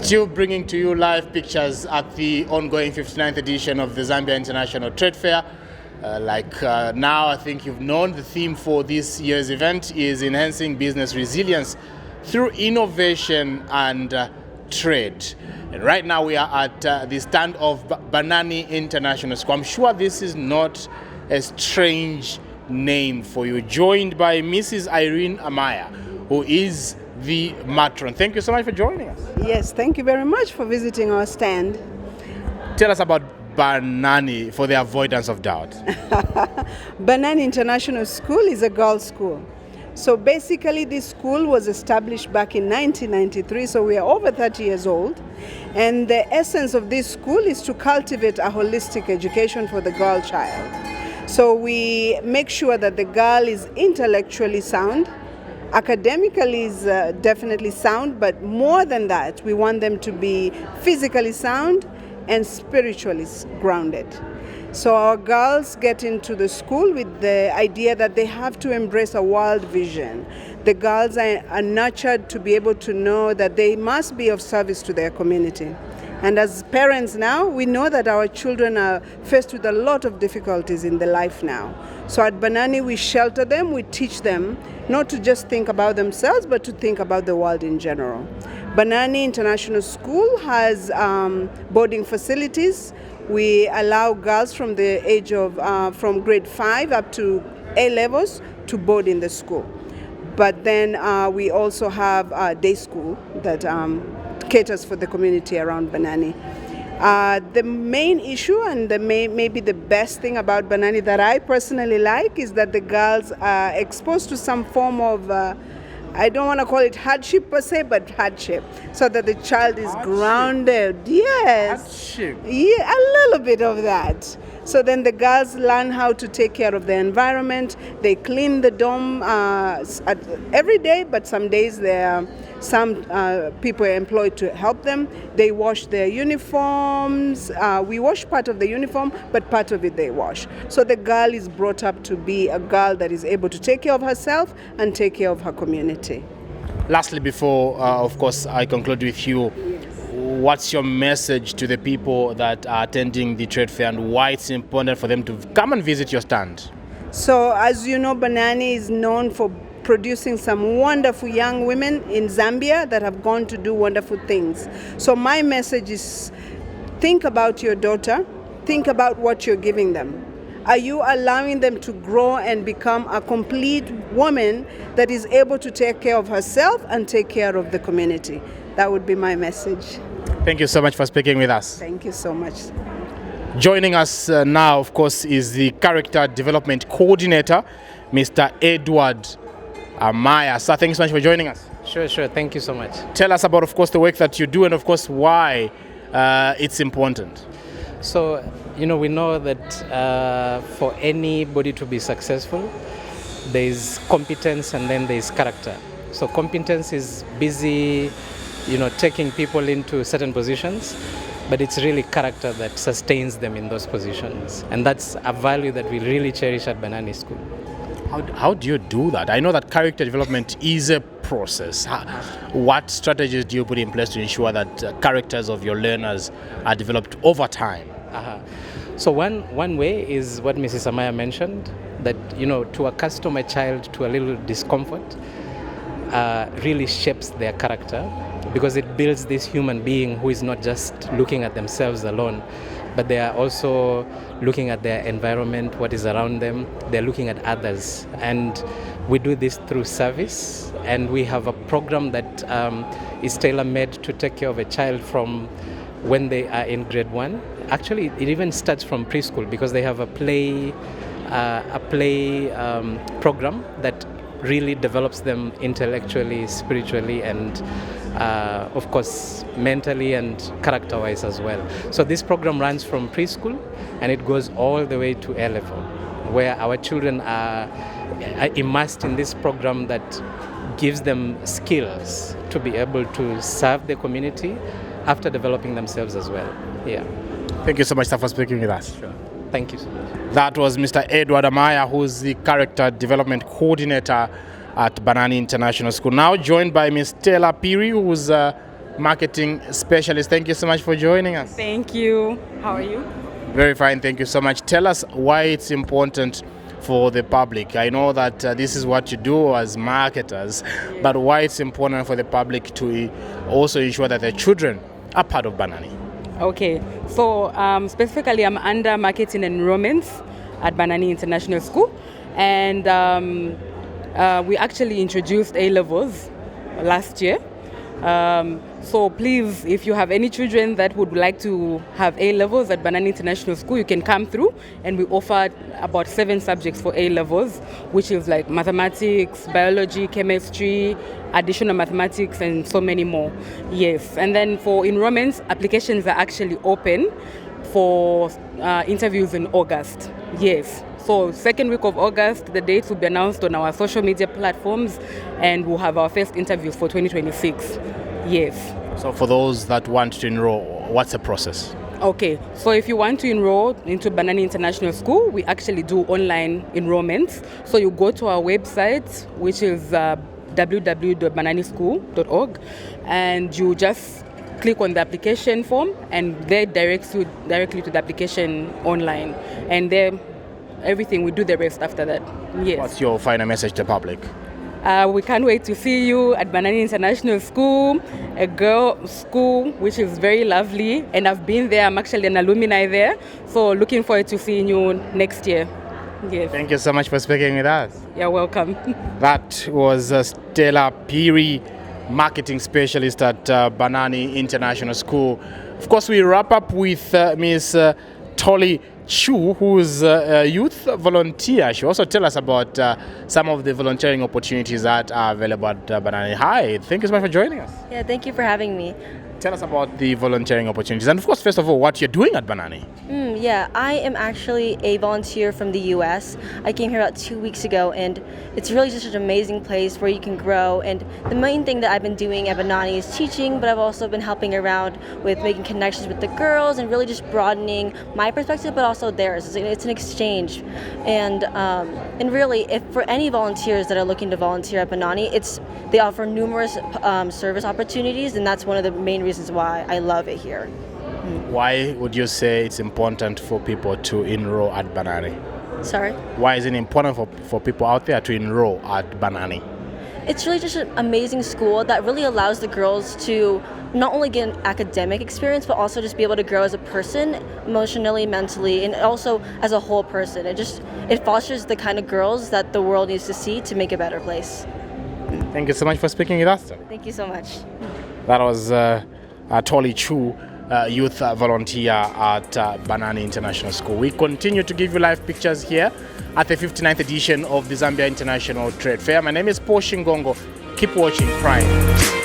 Still bringing to you live pictures at the ongoing 59th edition of the Zambia International Trade Fair. Now, I think you've known the theme for this year's event is enhancing business resilience through innovation and trade. And right now we are at the stand of Banani International School. I'm sure this is not a strange name for you. Joined by Mrs. Irene Amaya, who is the matron. Thank you so much for joining us. Yes, thank you very much for visiting our stand. Tell us about Banani for the avoidance of doubt. Banani International School is a girls' school. So basically this school was established back in 1993, so we are over 30 years old. And the essence of this school is to cultivate a holistic education for the girl child. So we make sure that the girl is intellectually sound, academically is definitely sound, but more than that, we want them to be physically sound and spiritually grounded. So our girls get into the school with the idea that they have to embrace a world vision. The girls are nurtured to be able to know that they must be of service to their community. And as parents now, we know that our children are faced with a lot of difficulties in their life now. So at Banani, we shelter them, we teach them not to just think about themselves, but to think about the world in general. Banani International School has boarding facilities. We allow girls from the age of, from grade 5 up to A levels to board in the school. But then we also have a day school that caters for the community around Banani. The main issue and maybe the best thing about Banani that I personally like is that the girls are exposed to some form of, I don't want to call it hardship per se, but hardship, so that the child is grounded. Yes. Hardship. Yeah, a little bit of that. So then the girls learn how to take care of the environment. They clean the dorm every day, but some days some people are employed to help them. They wash their uniforms. We wash part of the uniform, but part of it they wash. So the girl is brought up to be a girl that is able to take care of herself and take care of her community. Lastly, before, of course, I conclude with you, what's your message to the people that are attending the trade fair and why it's important for them to come and visit your stand? So as you know, Banani is known for producing some wonderful young women in Zambia that have gone to do wonderful things. So my message is, think about your daughter, think about what you're giving them. Are you allowing them to grow and become a complete woman that is able to take care of herself and take care of the community? That would be my message. Thank you so much for speaking with us. Thank you so much. Joining us now, of course, is the Character Development Coordinator, Mr. Edward Amaya. Sir, thank you so much for joining us. Sure. Thank you so much. Tell us about, of course, the work that you do and, of course, why it's important. So, we know that for anybody to be successful, there is competence and then there is character. So competence is busy, taking people into certain positions, but it's really character that sustains them in those positions. And that's a value that we really cherish at Banani School. How do you do that? I know that character development is a process. What strategies do you put in place to ensure that characters of your learners are developed over time? So one way is what Mrs. Amaya mentioned, that to accustom a child to a little discomfort really shapes their character, because it builds this human being who is not just looking at themselves alone, but they are also looking at their environment, what is around them. They're looking at others. And we do this through service. And we have a program that is tailor-made to take care of a child from when they are in grade 1. Actually, it even starts from preschool, because they have a play program that really develops them intellectually, spiritually, and of course mentally and character-wise as well. So this program runs from preschool and it goes all the way to A level, where our children are immersed in this program that gives them skills to be able to serve the community after developing themselves as well. Yeah. Thank you so much, sir, for speaking with us. Sure. Thank you so much. That was Mr. Edward Amaya, who's the Character Development Coordinator at Banani International School. Now joined by Ms. Stella Piri, who's marketing specialist. Thank you so much for joining us. Thank you. How are you? Very fine, thank you so much. Tell us why it's important for the public. I know that this is what you do as marketers, but why it's important for the public to also ensure that the children are part of Banani. Okay, so specifically I'm under marketing and enrollments at Banani International School, and we actually introduced A-levels last year. So please, if you have any children that would like to have A-levels at Banani International School, you can come through, and we offer about 7 subjects for A-levels, which is like mathematics, biology, chemistry, additional mathematics, and so many more. Yes, and then for enrollments, applications are actually open for interviews in August. Yes. So second week of August, the dates will be announced on our social media platforms, and we'll have our first interviews for 2026. Yes. So for those that want to enroll, what's the process? Okay, so if you want to enroll into Banani International School, we actually do online enrollments. So you go to our website, which is www.bananischool.org, and you just click on the application form, and they direct you directly to the application online. And there, everything, we do the rest after that. Yes. What's your final message to the public? We can't wait to see you at Banani International School, a girl school which is very lovely, and I've been there. I'm actually an alumni there, so looking forward to seeing you next year. Yes. Thank you so much for speaking with us. You're welcome. That was Stella Piri, marketing specialist at Banani International School. Of course, we wrap up with Ms. Tolly Chu, who's a youth volunteer. She also tell us about some of the volunteering opportunities that are available at Banani. Hi, thank you so much for joining us. Yeah, thank you for having me. Tell us about the volunteering opportunities, and of course, first of all, what you're doing at Banani. Yeah, I am actually a volunteer from the US. I came here about 2 weeks ago, and it's really just an amazing place where you can grow. And the main thing that I've been doing at Banani is teaching, but I've also been helping around with making connections with the girls and really just broadening my perspective, but also theirs. It's an exchange. And really, if for any volunteers that are looking to volunteer at Banani, they offer numerous service opportunities, and that's one of the main reasons why I love it here. Why would you say it's important for people to enroll at Banani? Sorry? Why is it important for people out there to enroll at Banani? It's really just an amazing school that really allows the girls to not only get an academic experience, but also just be able to grow as a person, emotionally, mentally, and also as a whole person. It fosters the kind of girls that the world needs to see to make a better place. Thank you so much for speaking with us. Thank you so much. That was Tolly Chu, youth volunteer at Banani International School. We continue to give you live pictures here at the 59th edition of the Zambia International Trade Fair. My name is Paul Shingongo. Keep watching Prime.